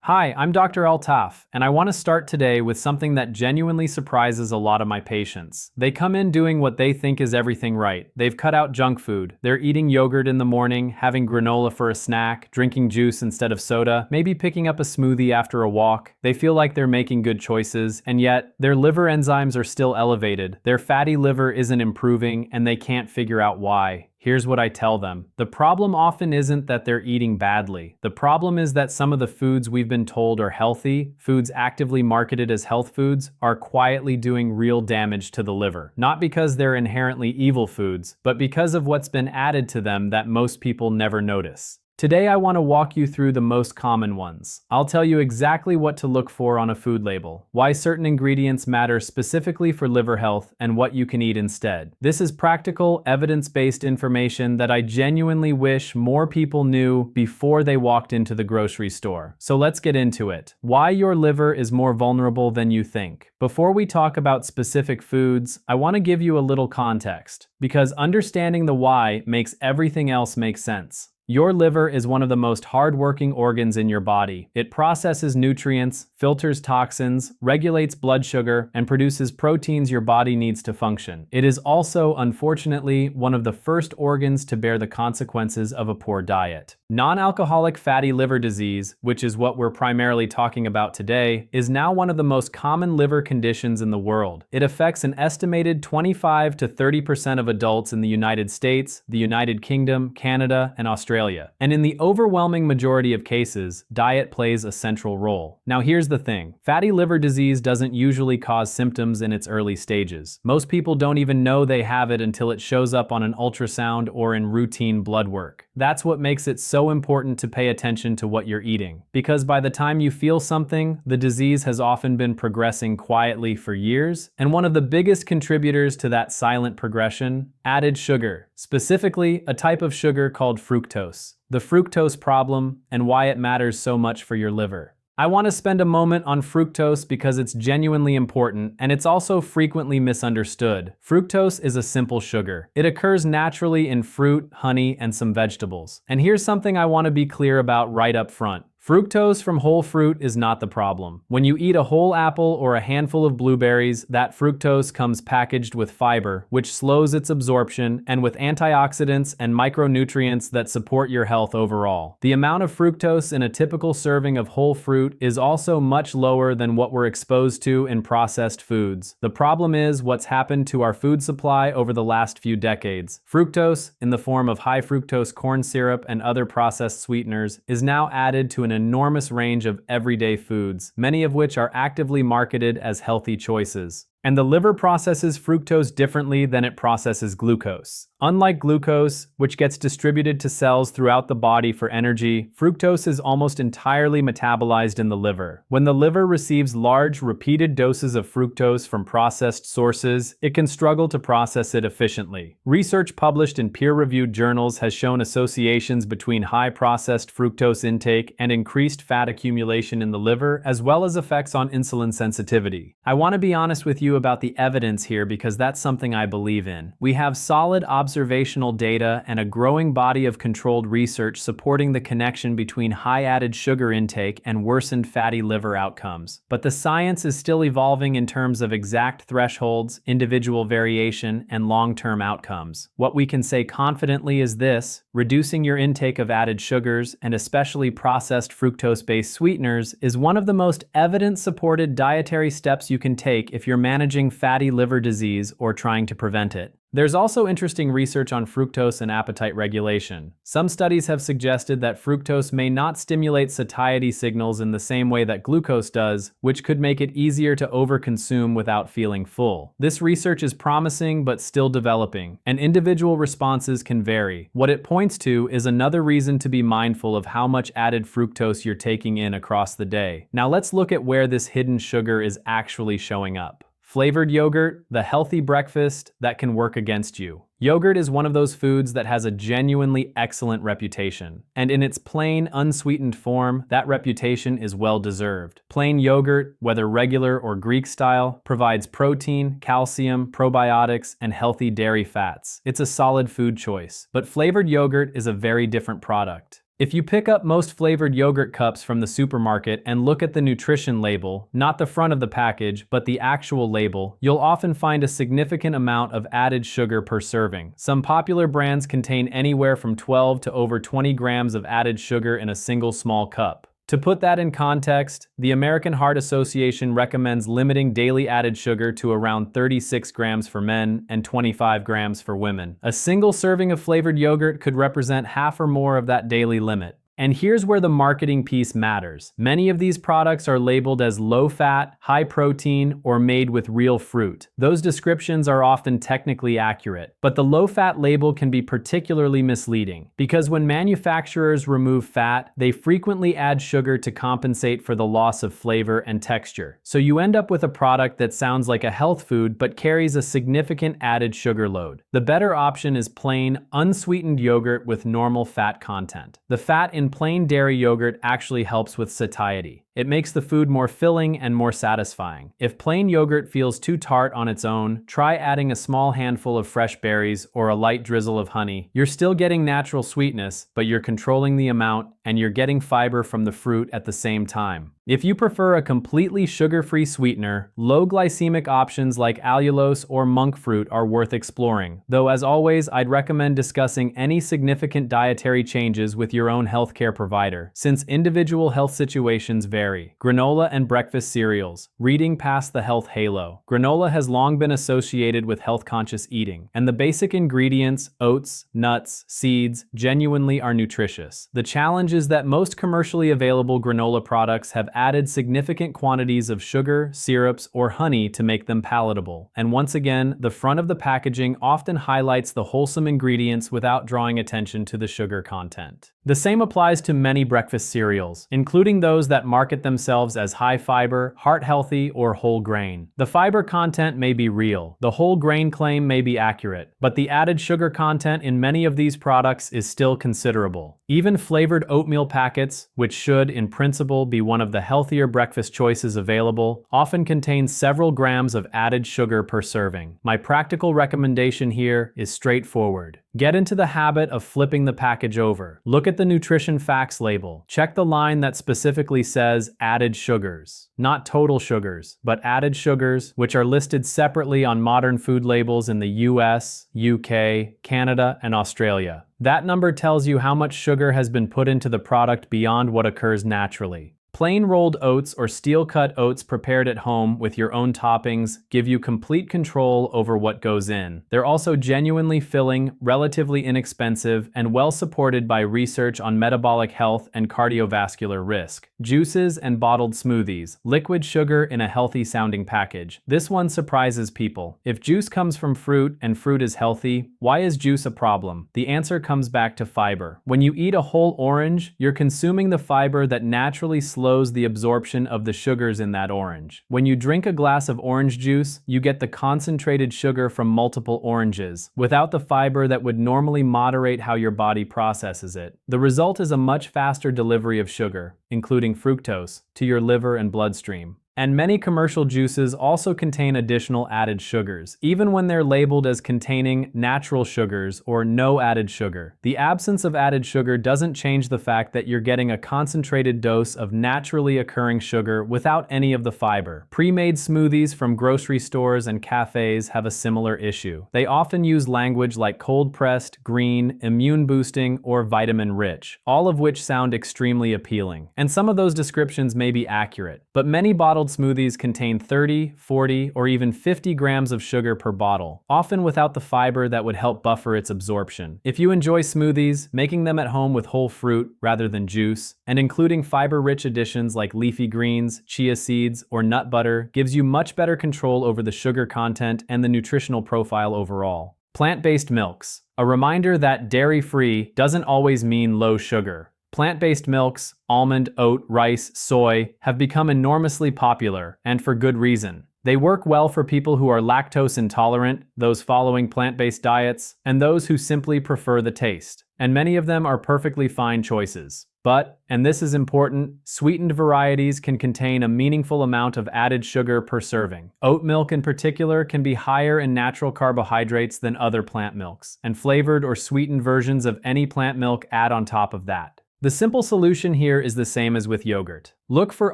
Hi, I'm Dr. Altaf, and I want to start today with something that genuinely surprises a lot of my patients. They come in doing what they think is everything right. They've cut out junk food. They're eating yogurt in the morning, having granola for a snack, drinking juice instead of soda, maybe picking up a smoothie after a walk. They feel like they're making good choices, and yet their liver enzymes are still elevated. Their fatty liver isn't improving, and they can't figure out why. Here's what I tell them. The problem often isn't that they're eating badly. The problem is that some of the foods we've been told are healthy, foods actively marketed as health foods, are quietly doing real damage to the liver. Not because they're inherently evil foods, but because of what's been added to them that most people never notice. Today I want to walk you through the most common ones. I'll tell you exactly what to look for on a food label, why certain ingredients matter specifically for liver health, and what you can eat instead. This is practical, evidence-based information that I genuinely wish more people knew before they walked into the grocery store. So let's get into it. Why your liver is more vulnerable than you think. Before we talk about specific foods, I want to give you a little context, because understanding the why makes everything else make sense. Your liver is one of the most hard-working organs in your body. It processes nutrients, filters toxins, regulates blood sugar, and produces proteins your body needs to function. It is also, unfortunately, one of the first organs to bear the consequences of a poor diet. Non-alcoholic fatty liver disease, which is what we're primarily talking about today, is now one of the most common liver conditions in the world. It affects an estimated 25 to 30% of adults in the United States, the United Kingdom, Canada, and Australia. And in the overwhelming majority of cases, diet plays a central role. Now here's the thing. Fatty liver disease doesn't usually cause symptoms in its early stages. Most people don't even know they have it until it shows up on an ultrasound or in routine blood work. That's what makes it so important to pay attention to what you're eating. Because by the time you feel something, the disease has often been progressing quietly for years. And one of the biggest contributors to that silent progression, added sugar. Specifically, a type of sugar called fructose. The fructose problem and why it matters so much for your liver. I want to spend a moment on fructose because it's genuinely important and it's also frequently misunderstood. Fructose is a simple sugar. It occurs naturally in fruit, honey, and some vegetables. And here's something I want to be clear about right up front. Fructose from whole fruit is not the problem. When you eat a whole apple or a handful of blueberries, that fructose comes packaged with fiber, which slows its absorption, and with antioxidants and micronutrients that support your health overall. The amount of fructose in a typical serving of whole fruit is also much lower than what we're exposed to in processed foods. The problem is what's happened to our food supply over the last few decades. Fructose, in the form of high fructose corn syrup and other processed sweeteners, is now added to an enormous range of everyday foods, many of which are actively marketed as healthy choices. And the liver processes fructose differently than it processes glucose. Unlike glucose, which gets distributed to cells throughout the body for energy, fructose is almost entirely metabolized in the liver. When the liver receives large, repeated doses of fructose from processed sources, it can struggle to process it efficiently. Research published in peer-reviewed journals has shown associations between high processed fructose intake and increased fat accumulation in the liver, as well as effects on insulin sensitivity. I want to be honest with you about the evidence here because that's something I believe in. We have solid observational data and a growing body of controlled research supporting the connection between high added sugar intake and worsened fatty liver outcomes. But the science is still evolving in terms of exact thresholds, individual variation, and long-term outcomes. What we can say confidently is this: reducing your intake of added sugars, and especially processed fructose-based sweeteners, is one of the most evidence-supported dietary steps you can take if you're managing fatty liver disease or trying to prevent it. There's also interesting research on fructose and appetite regulation. Some studies have suggested that fructose may not stimulate satiety signals in the same way that glucose does, which could make it easier to overconsume without feeling full. This research is promising but still developing, and individual responses can vary. What it points to is another reason to be mindful of how much added fructose you're taking in across the day. Now let's look at where this hidden sugar is actually showing up. Flavored yogurt, the healthy breakfast that can work against you. Yogurt is one of those foods that has a genuinely excellent reputation. And in its plain, unsweetened form, that reputation is well deserved. Plain yogurt, whether regular or Greek style, provides protein, calcium, probiotics, and healthy dairy fats. It's a solid food choice. But flavored yogurt is a very different product. If you pick up most flavored yogurt cups from the supermarket and look at the nutrition label, not the front of the package, but the actual label, you'll often find a significant amount of added sugar per serving. Some popular brands contain anywhere from 12 to over 20 grams of added sugar in a single small cup. To put that in context, the American Heart Association recommends limiting daily added sugar to around 36 grams for men and 25 grams for women. A single serving of flavored yogurt could represent half or more of that daily limit. And here's where the marketing piece matters. Many of these products are labeled as low-fat, high-protein, or made with real fruit. Those descriptions are often technically accurate, but the low-fat label can be particularly misleading, because when manufacturers remove fat, they frequently add sugar to compensate for the loss of flavor and texture. So you end up with a product that sounds like a health food but carries a significant added sugar load. The better option is plain, unsweetened yogurt with normal fat content. The fat in plain dairy yogurt actually helps with satiety. It makes the food more filling and more satisfying. If plain yogurt feels too tart on its own, try adding a small handful of fresh berries or a light drizzle of honey. You're still getting natural sweetness, but you're controlling the amount and you're getting fiber from the fruit at the same time. If you prefer a completely sugar-free sweetener, low glycemic options like allulose or monk fruit are worth exploring. Though as always, I'd recommend discussing any significant dietary changes with your own healthcare provider, since individual health situations vary. Granola and breakfast cereals, reading past the health halo. Granola has long been associated with health-conscious eating, and the basic ingredients, oats, nuts, seeds, genuinely are nutritious. The challenge is that most commercially available granola products have added significant quantities of sugar, syrups, or honey to make them palatable. And once again, the front of the packaging often highlights the wholesome ingredients without drawing attention to the sugar content. The same applies to many breakfast cereals, including those that market themselves as high fiber, heart healthy, or whole grain. The fiber content may be real, the whole grain claim may be accurate, but the added sugar content in many of these products is still considerable. Even flavored oatmeal packets, which should, in principle, be one of the healthier breakfast choices available, often contain several grams of added sugar per serving. My practical recommendation here is straightforward. Get into the habit of flipping the package over. Look at the nutrition facts label. Check the line that specifically says added sugars. Not total sugars, but added sugars, which are listed separately on modern food labels in the US, UK, Canada, and Australia. That number tells you how much sugar has been put into the product beyond what occurs naturally. Plain rolled oats or steel-cut oats prepared at home with your own toppings give you complete control over what goes in. They're also genuinely filling, relatively inexpensive, and well supported by research on metabolic health and cardiovascular risk. Juices and bottled smoothies, liquid sugar in a healthy-sounding package. This one surprises people. If juice comes from fruit and fruit is healthy, why is juice a problem? The answer comes back to fiber. When you eat a whole orange, you're consuming the fiber that naturally slows the absorption of the sugars in that orange. When you drink a glass of orange juice, you get the concentrated sugar from multiple oranges, without the fiber that would normally moderate how your body processes it. The result is a much faster delivery of sugar, including fructose, to your liver and bloodstream. And many commercial juices also contain additional added sugars, even when they're labeled as containing natural sugars or no added sugar. The absence of added sugar doesn't change the fact that you're getting a concentrated dose of naturally occurring sugar without any of the fiber. Pre-made smoothies from grocery stores and cafes have a similar issue. They often use language like cold-pressed, green, immune-boosting, or vitamin-rich, all of which sound extremely appealing. And some of those descriptions may be accurate, but many bottled smoothies contain 30, 40, or even 50 grams of sugar per bottle, often without the fiber that would help buffer its absorption. If you enjoy smoothies, making them at home with whole fruit rather than juice, and including fiber-rich additions like leafy greens, chia seeds, or nut butter gives you much better control over the sugar content and the nutritional profile overall. Plant-based milks. A reminder that dairy-free doesn't always mean low sugar. Plant-based milks, almond, oat, rice, soy, have become enormously popular, and for good reason. They work well for people who are lactose intolerant, those following plant-based diets, and those who simply prefer the taste. And many of them are perfectly fine choices. But, and this is important, sweetened varieties can contain a meaningful amount of added sugar per serving. Oat milk in particular can be higher in natural carbohydrates than other plant milks, and flavored or sweetened versions of any plant milk add on top of that. The simple solution here is the same as with yogurt. Look for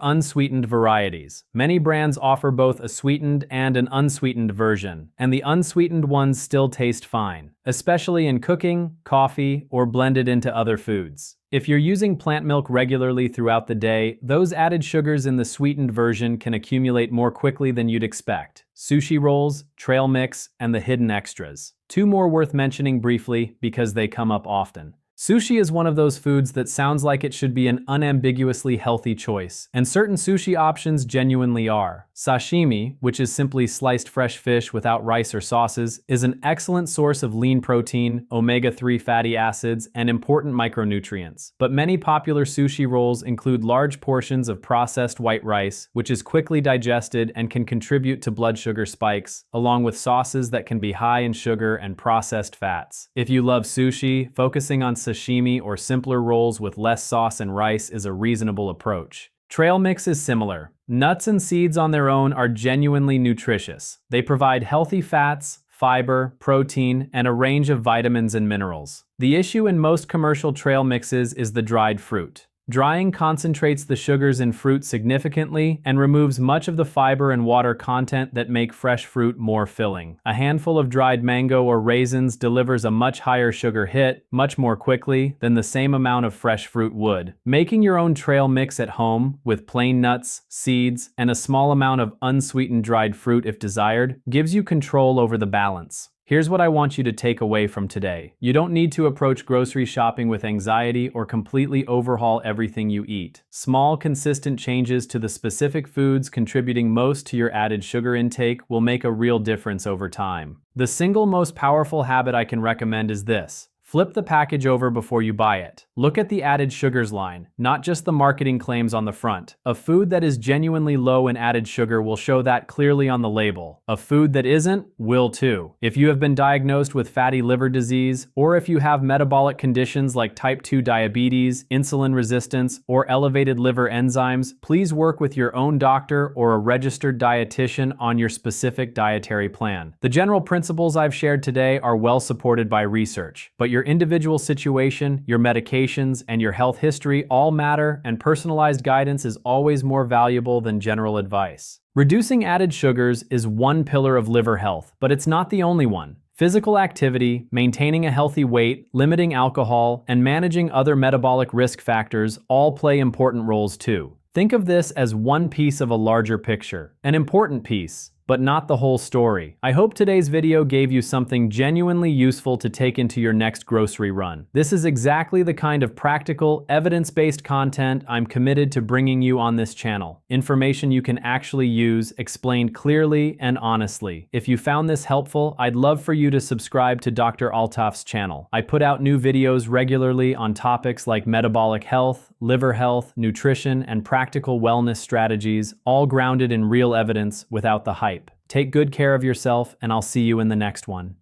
unsweetened varieties. Many brands offer both a sweetened and an unsweetened version, and the unsweetened ones still taste fine, especially in cooking, coffee, or blended into other foods. If you're using plant milk regularly throughout the day, those added sugars in the sweetened version can accumulate more quickly than you'd expect. Sushi Rolls, Trail Mix, and the hidden extras. Two more worth mentioning briefly because they come up often. Sushi is one of those foods that sounds like it should be an unambiguously healthy choice, and certain sushi options genuinely are. Sashimi, which is simply sliced fresh fish without rice or sauces, is an excellent source of lean protein, omega-3 fatty acids, and important micronutrients. But many popular sushi rolls include large portions of processed white rice, which is quickly digested and can contribute to blood sugar spikes, along with sauces that can be high in sugar and processed fats. If you love sushi, focusing on sashimi or simpler rolls with less sauce and rice is a reasonable approach. Trail mix is similar. Nuts and seeds on their own are genuinely nutritious. They provide healthy fats, fiber, protein, and a range of vitamins and minerals. The issue in most commercial trail mixes is the dried fruit. Drying concentrates the sugars in fruit significantly and removes much of the fiber and water content that make fresh fruit more filling. A handful of dried mango or raisins delivers a much higher sugar hit, much more quickly, than the same amount of fresh fruit would. Making your own trail mix at home, with plain nuts, seeds, and a small amount of unsweetened dried fruit if desired, gives you control over the balance. Here's what I want you to take away from today. You don't need to approach grocery shopping with anxiety or completely overhaul everything you eat. Small, consistent changes to the specific foods contributing most to your added sugar intake will make a real difference over time. The single most powerful habit I can recommend is this. Flip the package over before you buy it. Look at the added sugars line, not just the marketing claims on the front. A food that is genuinely low in added sugar will show that clearly on the label. A food that isn't will too. If you have been diagnosed with fatty liver disease, or if you have metabolic conditions like type 2 diabetes, insulin resistance, or elevated liver enzymes, please work with your own doctor or a registered dietitian on your specific dietary plan. The general principles I've shared today are well supported by research, but your individual situation, your medications, and your health history all matter, and personalized guidance is always more valuable than general advice. Reducing added sugars is one pillar of liver health, but it's not the only one. Physical activity, maintaining a healthy weight, limiting alcohol, and managing other metabolic risk factors all play important roles too. Think of this as one piece of a larger picture, an important piece, but not the whole story. I hope today's video gave you something genuinely useful to take into your next grocery run. This is exactly the kind of practical, evidence-based content I'm committed to bringing you on this channel. Information you can actually use, explained clearly and honestly. If you found this helpful, I'd love for you to subscribe to Dr. Altaf's channel. I put out new videos regularly on topics like metabolic health, liver health, nutrition, and practical wellness strategies, all grounded in real evidence without the hype. Take good care of yourself, and I'll see you in the next one.